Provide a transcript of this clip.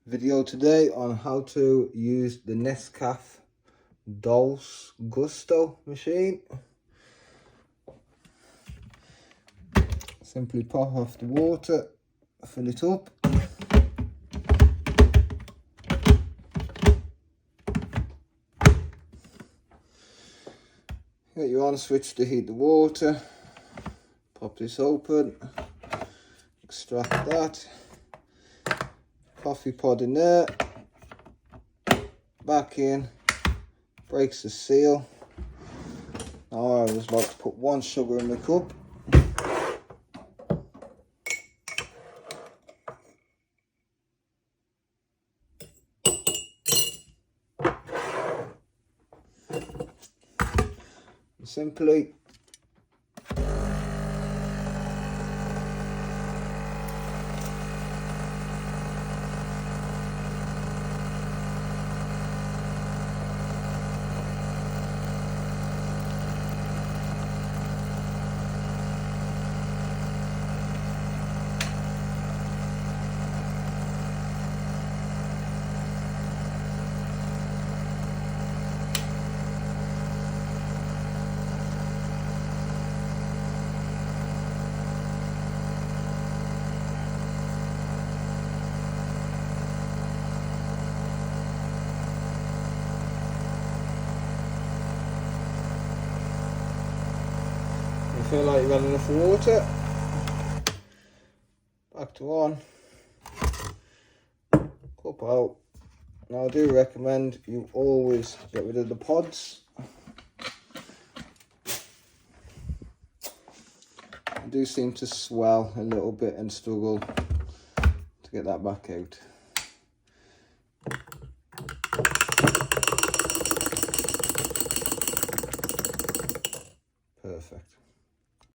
Video today on how to use the Nescafé Dolce Gusto machine. Simply pop off the water, fill it up. Get your on switch to heat the water. Pop this open, extract that. Coffee pod in there, back in, breaks the seal. Now I was about to put 1 sugar in the cup. Simply feel like you've got enough water. Back to on. Cup out. Now I do recommend you always get rid of the pods. They do seem to swell a little bit and struggle to get that back out. Perfect.